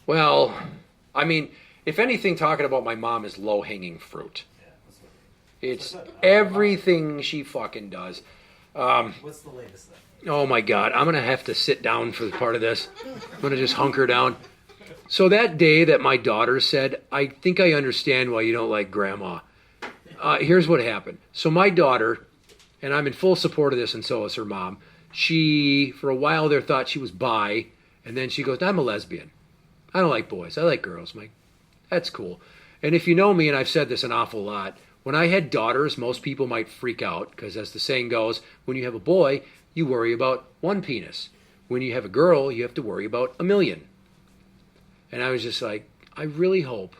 Well, I mean, if anything, talking about my mom is low-hanging fruit. It's everything she fucking does. What's the latest then? Oh my God, I'm going to have to sit down for the part of this. I'm going to just hunker down. So that day that my daughter said, I think I understand why you don't like grandma. Here's what happened. So my daughter, and I'm in full support of this, and so is her mom, she, for a while there, thought she was bi, and then she goes, I'm a lesbian. I don't like boys. I like girls. I'm like, that's cool. And if you know me, and I've said this an awful lot, when I had daughters, most people might freak out, because as the saying goes, when you have a boy, you worry about one penis. When you have a girl, you have to worry about a million. And I was just like, I really hope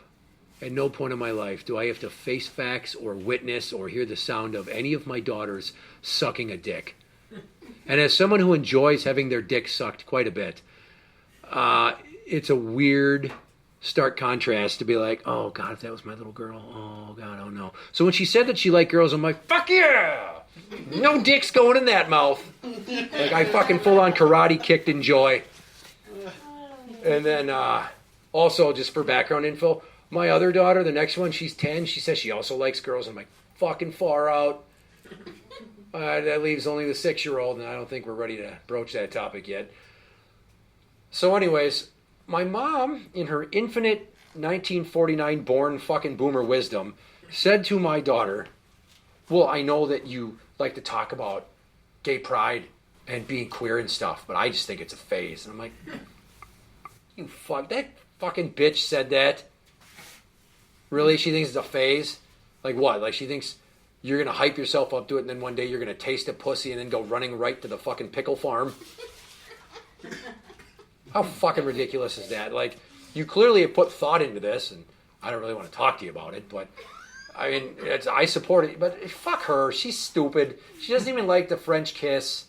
at no point in my life do I have to face facts or witness or hear the sound of any of my daughters sucking a dick. And as someone who enjoys having their dick sucked quite a bit, it's a weird stark contrast to be like, oh God, if that was my little girl, oh God, oh no. So when she said that she liked girls, I'm like, fuck yeah! No dicks going in that mouth. Like I fucking full on karate kicked in joy. And then also, just for background info, my other daughter, the next one, she's 10. She says she also likes girls. I'm like, fucking far out. That leaves only the 6-year-old, and I don't think we're ready to broach that topic yet. So anyways, my mom, in her infinite 1949 born fucking boomer wisdom, said to my daughter, well, I know that you like to talk about gay pride and being queer and stuff, but I just think it's a phase. And I'm like, you fuck, that fucking bitch said that? Really? She thinks it's a phase? Like what? Like she thinks you're going to hype yourself up to it and then one day you're going to taste a pussy and then go running right to the fucking pickle farm? How fucking ridiculous is that? Like, you clearly have put thought into this, and I don't really want to talk to you about it, but I mean, I support it, but fuck her. She's stupid. She doesn't even like the French kiss.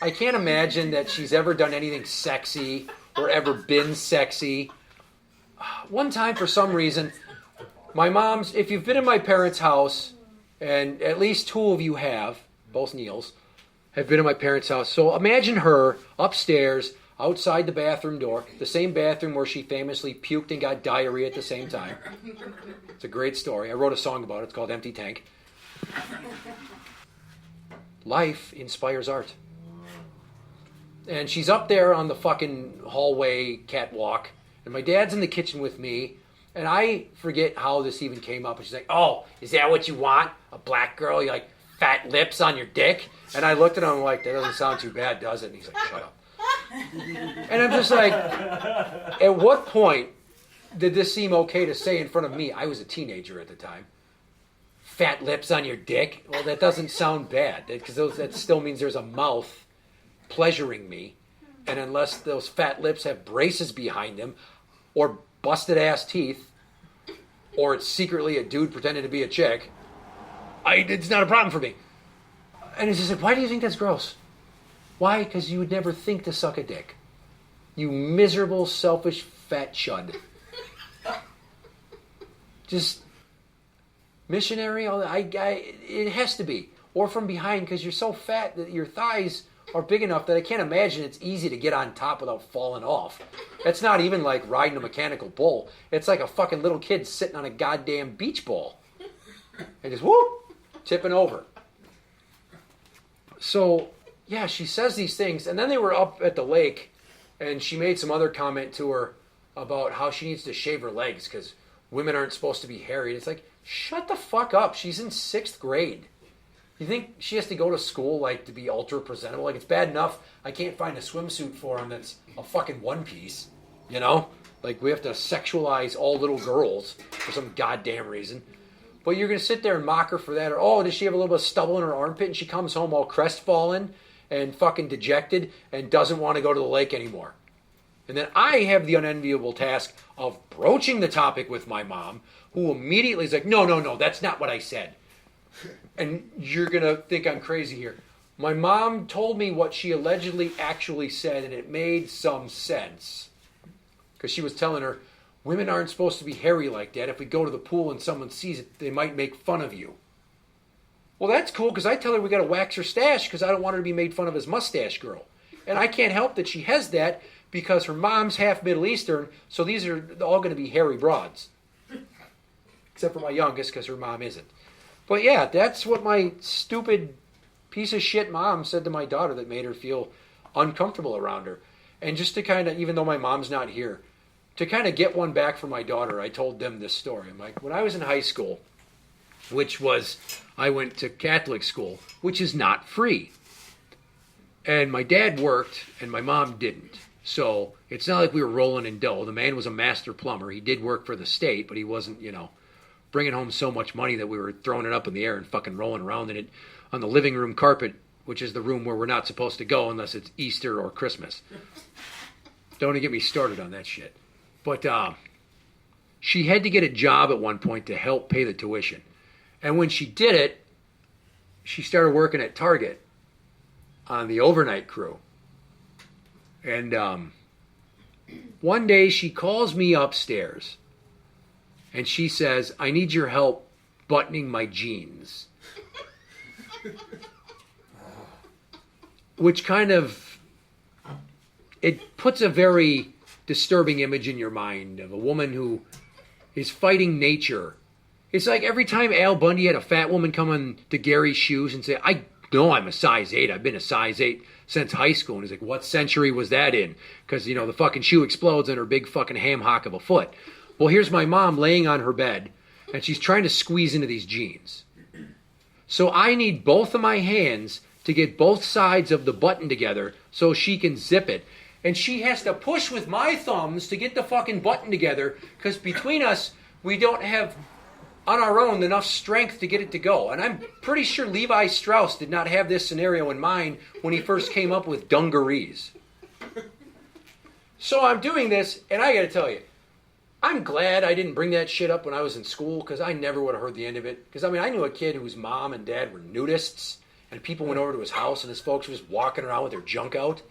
I can't imagine that she's ever done anything sexy or ever been sexy. One time, for some reason, my mom's, if you've been in my parents' house, and at least 2 of you have, both Neils, have been in my parents' house. So imagine her upstairs, outside the bathroom door, the same bathroom where she famously puked and got diarrhea at the same time. It's a great story. I wrote a song about it. It's called Empty Tank. Life inspires art. And she's up there on the fucking hallway catwalk, and my dad's in the kitchen with me, and I forget how this even came up, and she's like, oh, is that what you want? A black girl? You like fat lips on your dick? And I looked at him like, that doesn't sound too bad, does it? And he's like, shut up. And I'm just like, at what point did this seem okay to say in front of me? I was a teenager at the time. Fat lips on your dick? Well, that doesn't sound bad, because that still means there's a mouth pleasuring me. And unless those fat lips have braces behind them, or busted ass teeth, or it's secretly a dude pretending to be a chick, it's not a problem for me. And it's just like, why do you think that's gross? Why? Because you would never think to suck a dick. You miserable, selfish, fat chud. Just missionary. It has to be. Or from behind, because you're so fat that your thighs are big enough that I can't imagine it's easy to get on top without falling off. It's not even like riding a mechanical bull. It's like a fucking little kid sitting on a goddamn beach ball. And just whoop, tipping over. So, yeah, she says these things. And then they were up at the lake, and she made some other comment to her about how she needs to shave her legs because women aren't supposed to be hairy. It's like, shut the fuck up. She's in 6th grade. You think she has to go to school like to be ultra presentable? Like, it's bad enough I can't find a swimsuit for him that's a fucking one piece, you know? Like, we have to sexualize all little girls for some goddamn reason. But you're going to sit there and mock her for that. Or, oh, does she have a little bit of stubble in her armpit and she comes home all crestfallen and fucking dejected and doesn't want to go to the lake anymore? And then I have the unenviable task of broaching the topic with my mom, who immediately is like, no, that's not what I said. And you're going to think I'm crazy here. My mom told me what she allegedly actually said, and it made some sense. Because she was telling her, women aren't supposed to be hairy like that. If we go to the pool and someone sees it, they might make fun of you. Well, that's cool, because I tell her we got to wax her stash because I don't want her to be made fun of as mustache girl. And I can't help that she has that because her mom's half Middle Eastern, so these are all going to be hairy broads. Except for my youngest, because her mom isn't. But yeah, that's what my stupid piece of shit mom said to my daughter that made her feel uncomfortable around her. And just to kind of, even though my mom's not here, to kind of get one back for my daughter, I told them this story. I'm like, when I was in high school, I went to Catholic school, which is not free. And my dad worked, and my mom didn't. So it's not like we were rolling in dough. The man was a master plumber. He did work for the state, but he wasn't, bringing home so much money that we were throwing it up in the air and fucking rolling around in it on the living room carpet, which is the room where we're not supposed to go unless it's Easter or Christmas. Don't even get me started on that shit. But she had to get a job at one point to help pay the tuition. And when she did it, she started working at Target on the overnight crew. And one day she calls me upstairs and she says, I need your help buttoning my jeans. Which kind of, it puts a very disturbing image in your mind of a woman who is fighting nature. It's like every time Al Bundy had a fat woman come on to Gary's shoes and say, I know I'm a size 8. I've been a size 8 since high school. And he's like, what century was that in? Because, the fucking shoe explodes on her big fucking ham hock of a foot. Well, here's my mom laying on her bed, and she's trying to squeeze into these jeans. So I need both of my hands to get both sides of the button together so she can zip it. And she has to push with my thumbs to get the fucking button together because between us, we don't have, on our own, enough strength to get it to go. And I'm pretty sure Levi Strauss did not have this scenario in mind when he first came up with dungarees. So I'm doing this, and I got to tell you, I'm glad I didn't bring that shit up when I was in school because I never would have heard the end of it. Because, I knew a kid whose mom and dad were nudists, and people went over to his house, and his folks were just walking around with their junk out.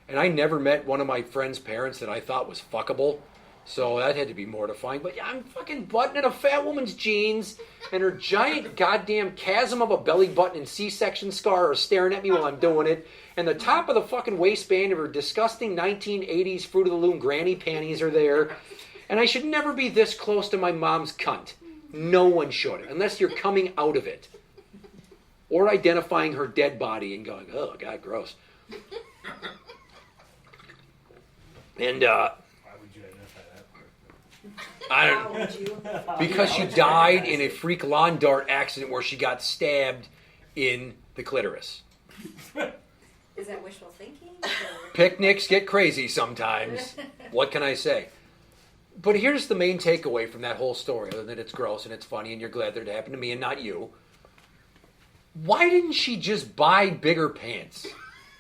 And I never met one of my friend's parents that I thought was fuckable. So that had to be mortifying. But yeah, I'm fucking buttoning a fat woman's jeans, and her giant goddamn chasm of a belly button and C-section scar are staring at me while I'm doing it. And the top of the fucking waistband of her disgusting 1980s Fruit of the Loom granny panties are there. And I should never be this close to my mom's cunt. No one should, unless you're coming out of it. Or identifying her dead body and going, oh, God, gross. And, Why would you identify that part? I don't, because she died in a freak lawn dart accident where she got stabbed in the clitoris. Is that wishful thinking? Picnics get crazy sometimes. What can I say? But here's the main takeaway from that whole story, other than it's gross and it's funny and you're glad that it happened to me and not you. Why didn't she just buy bigger pants?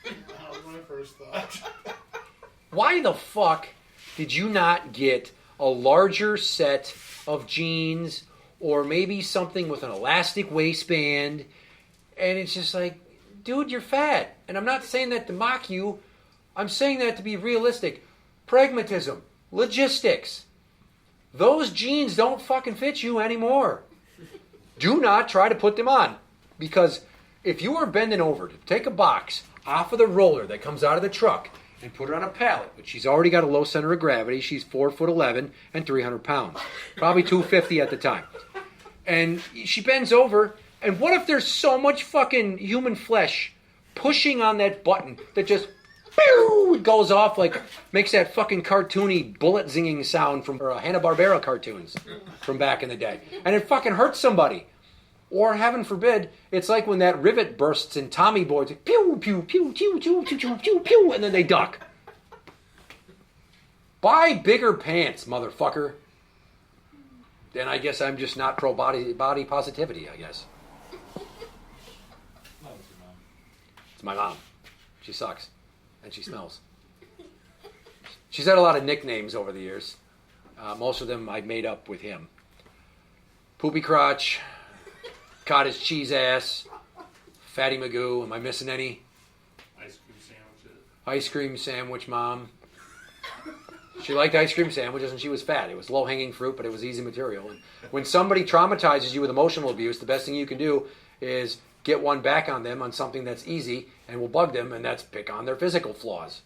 That was my first thought. Why the fuck did you not get a larger set of jeans or maybe something with an elastic waistband? And it's just like, dude, you're fat. And I'm not saying that to mock you. I'm saying that to be realistic. Pragmatism. Logistics. Those jeans don't fucking fit you anymore. Do not try to put them on. Because if you are bending over to take a box off of the roller that comes out of the truck and put it on a pallet, which she's already got a low center of gravity, she's 4'11" and 300 pounds. Probably 250 at the time. And she bends over, and what if there's so much fucking human flesh pushing on that button that just it goes off like, makes that fucking cartoony bullet zinging sound from Hanna-Barbera cartoons from back in the day. And it fucking hurts somebody. Or, heaven forbid, it's like when that rivet bursts in Tommy Boy. It's like, pew, pew, pew, pew, pew, pew, pew, pew, pew, and then they duck. Buy bigger pants, motherfucker. Then I guess I'm just not pro-body positivity, I guess. It's my mom. She sucks. And she smells. She's had a lot of nicknames over the years. Most of them I made up with him. Poopy Crotch, Cottage Cheese Ass, Fatty Magoo. Am I missing any? Ice cream sandwiches. Ice cream sandwich mom. She liked ice cream sandwiches and she was fat. It was low-hanging fruit, but it was easy material. And when somebody traumatizes you with emotional abuse, the best thing you can do is get one back on them on something that's easy and will bug them, and that's pick on their physical flaws.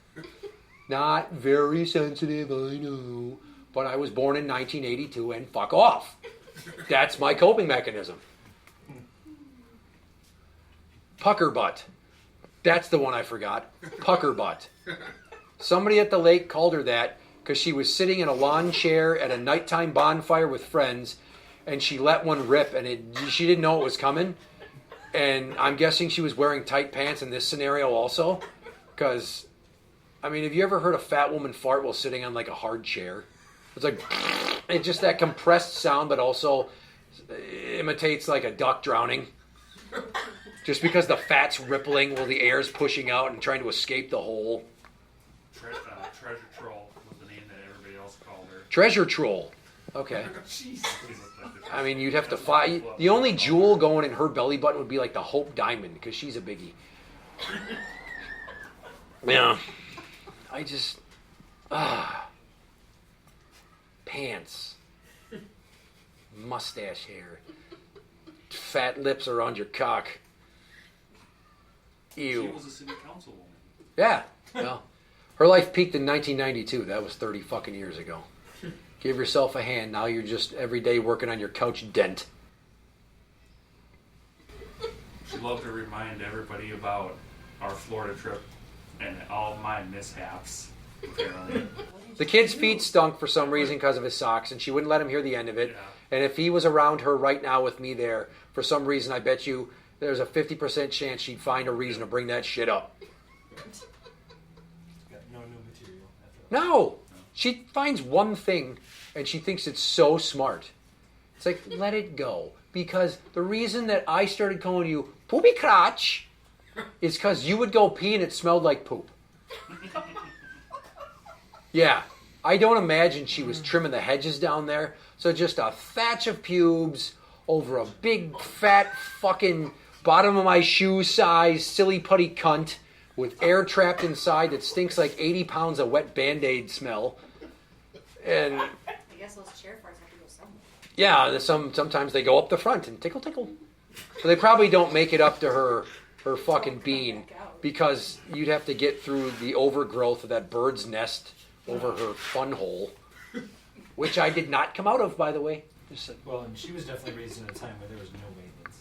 Not very sensitive, I know. But I was born in 1982 and fuck off. That's my coping mechanism. Pucker butt. That's the one I forgot. Pucker butt. Somebody at the lake called her that because she was sitting in a lawn chair at a nighttime bonfire with friends and she let one rip and she didn't know it was coming. And I'm guessing she was wearing tight pants in this scenario also. Because, I mean, have you ever heard a fat woman fart while sitting on like a hard chair? It's like, it's just that compressed sound, but also imitates like a duck drowning. Just because the fat's rippling while the air's pushing out and trying to escape the hole. Treasure Troll was the name that everybody else called her. Treasure Troll. Okay. I mean, you'd have to fight. The only jewel going in her belly button would be like the Hope Diamond, because she's a biggie. Yeah. I just... Pants. Mustache hair. Fat lips around your cock. Ew. She was a city councilwoman. Yeah. Well, her life peaked in 1992. That was 30 fucking years ago. Give yourself a hand. Now you're just every day working on your couch dent. She loved to remind everybody about our Florida trip and all my mishaps, apparently. The kid's feet stunk for some reason because of his socks, and she wouldn't let him hear the end of it. Yeah. And if he was around her right now with me there, for some reason, I bet you there's a 50% chance she'd find a reason to bring that shit up. Got no new material after that. No! She finds one thing, and she thinks it's so smart. It's like, let it go. Because the reason that I started calling you poopy crotch is because you would go pee and it smelled like poop. Yeah. I don't imagine she was trimming the hedges down there. So just a thatch of pubes over a big, fat, fucking bottom of my shoe size, silly putty cunt with air trapped inside that stinks like 80 pounds of wet Band-Aid smell. And I guess those chair farts have to go somewhere. yeah, sometimes they go up the front and tickle, tickle. So they probably don't make it up to her fucking bean because you'd have to get through the overgrowth of that bird's nest over her fun hole, which I did not come out of, by the way. Well, and she was definitely raised in a time where there was no maintenance.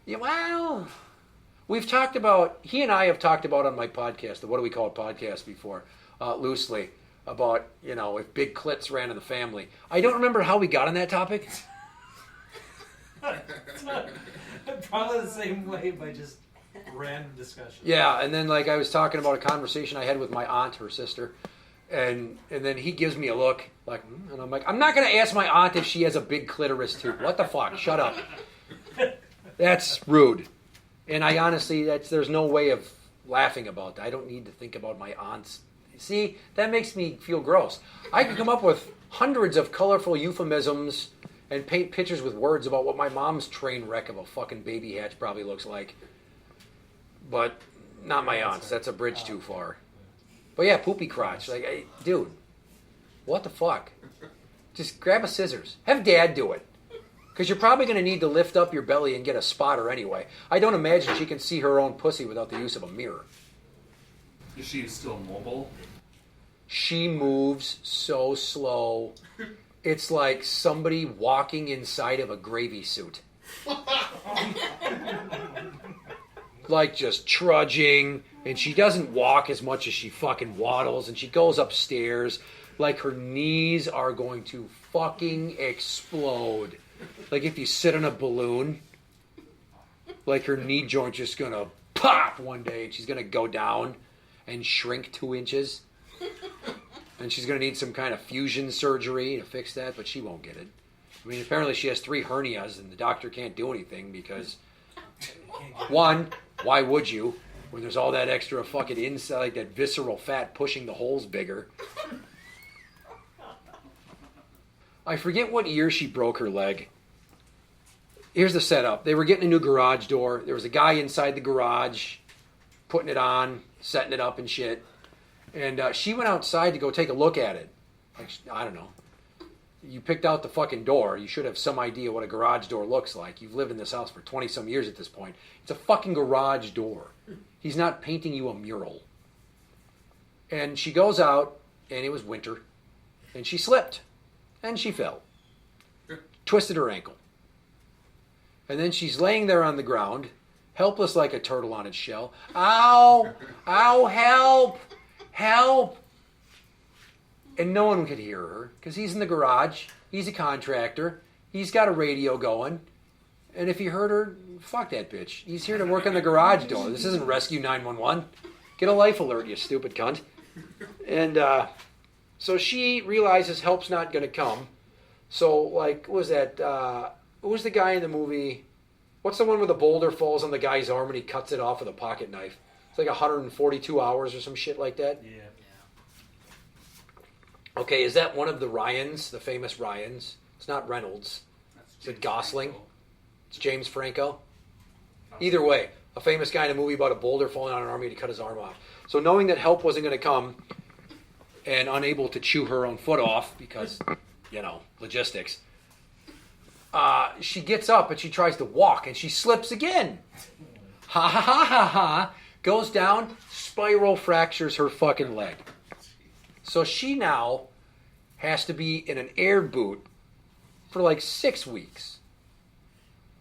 Yeah, well, he and I have talked about on my podcast, the What Do We Call It podcast before, loosely, about, if big clits ran in the family. I don't remember how we got on that topic. Probably the same way by just random discussion. Yeah, and then I was talking about a conversation I had with my aunt, her sister, and then he gives me a look, and I'm like, I'm not going to ask my aunt if she has a big clitoris too. What the fuck? Shut up. That's rude. And I honestly, there's no way of laughing about that. I don't need to think about my aunt's. See, that makes me feel gross. I could come up with hundreds of colorful euphemisms and paint pictures with words about what my mom's train wreck of a fucking baby hatch probably looks like. But not my aunt's. That's a bridge too far. But yeah, poopy crotch. Dude, what the fuck? Just grab a scissors. Have Dad do it. Because you're probably going to need to lift up your belly and get a spotter anyway. I don't imagine she can see her own pussy without the use of a mirror. Is she still mobile? She moves so slow. It's like somebody walking inside of a gravy suit. Like just trudging. And she doesn't walk as much as she fucking waddles. And she goes upstairs like her knees are going to fucking explode. Like if you sit on a balloon. Like her knee joint's just going to pop one day. And she's going to go down and shrink 2 inches. And she's going to need some kind of fusion surgery to fix that, but she won't get it. I mean, apparently she has 3 hernias, and the doctor can't do anything because, one, why would you? When there's all that extra fucking inside, like that visceral fat pushing the holes bigger. I forget what year she broke her leg. Here's the setup. They were getting a new garage door. There was a guy inside the garage putting it on, setting it up and shit. And she went outside to go take a look at it. I don't know. You picked out the fucking door. You should have some idea what a garage door looks like. You've lived in this house for 20-some years at this point. It's a fucking garage door. He's not painting you a mural. And she goes out, and it was winter, and she slipped, and she fell, twisted her ankle. And then she's laying there on the ground, helpless like a turtle on its shell. Ow! Ow, help! Help! And no one could hear her, because he's in the garage, he's a contractor, he's got a radio going, and if he heard her, fuck that bitch. He's here to work on the garage door. This isn't Rescue 911. Get a life alert, you stupid cunt. And so she realizes help's not going to come. So, like, what was that? Who was the guy in the movie? What's the one where the boulder falls on the guy's arm and he cuts it off with a pocket knife? It's like 142 hours or some shit like that. Yeah. Okay, is that one of the Ryans, the famous Ryans? It's not Reynolds. Is it Gosling? Franco. It's James Franco. Either way, a famous guy in a movie about a boulder falling on an arm and he cut his arm off. So knowing that help wasn't going to come and unable to chew her own foot off because, logistics, she gets up and she tries to walk and she slips again. Ha ha ha ha ha. Goes down, spiral fractures her fucking leg. So she now has to be in an air boot for like 6 weeks.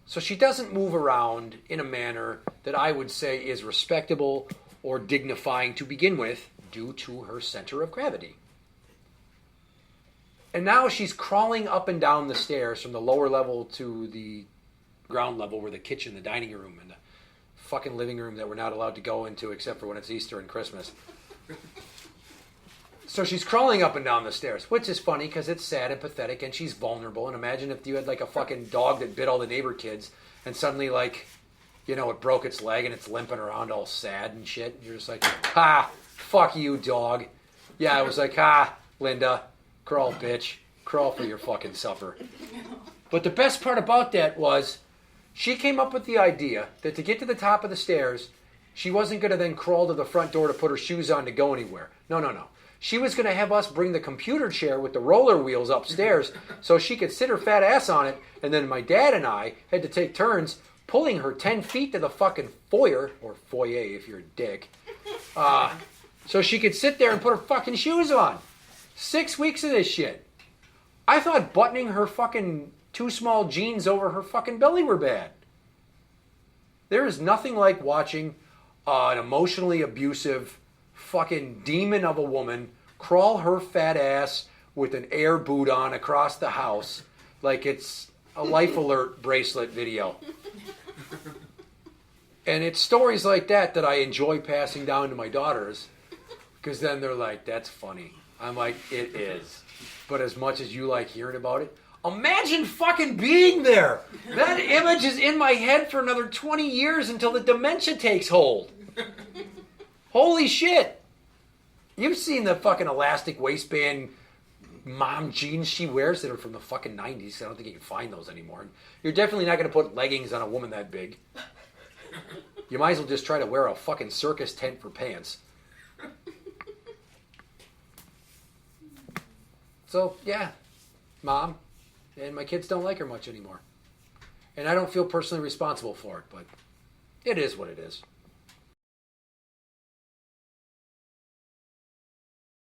So she doesn't move around in a manner that I would say is respectable or dignifying to begin with due to her center of gravity. And now she's crawling up and down the stairs from the lower level to the ground level where the kitchen, the dining room, and the fucking living room that we're not allowed to go into except for when it's Easter and Christmas. So she's crawling up and down the stairs, which is funny because it's sad and pathetic and she's vulnerable. And imagine if you had like a fucking dog that bit all the neighbor kids and suddenly it broke its leg and it's limping around all sad and shit. You're just like, ha, fuck you, dog. Yeah, I was like, ha, Linda, crawl, bitch. Crawl for your fucking supper. But the best part about that was she came up with the idea that to get to the top of the stairs, she wasn't going to then crawl to the front door to put her shoes on to go anywhere. No. She was going to have us bring the computer chair with the roller wheels upstairs so she could sit her fat ass on it, and then my dad and I had to take turns pulling her 10 feet to the fucking foyer, or foyer if you're a dick, so she could sit there and put her fucking shoes on. 6 weeks of this shit. I thought buttoning her fucking too small jeans over her fucking belly were bad. There is nothing like watching an emotionally abusive fucking demon of a woman crawl her fat ass with an air boot on across the house like it's a life alert bracelet video. And it's stories like that I enjoy passing down to my daughters because then they're like, that's funny. I'm like, it is. But as much as you like hearing about it, imagine fucking being there. That image is in my head for another 20 years until the dementia takes hold. Holy shit. You've seen the fucking elastic waistband mom jeans she wears that are from the fucking 90s. I don't think you can find those anymore. You're definitely not going to put leggings on a woman that big. You might as well just try to wear a fucking circus tent for pants. So, yeah, Mom. And my kids don't like her much anymore. And I don't feel personally responsible for it, but it is what it is.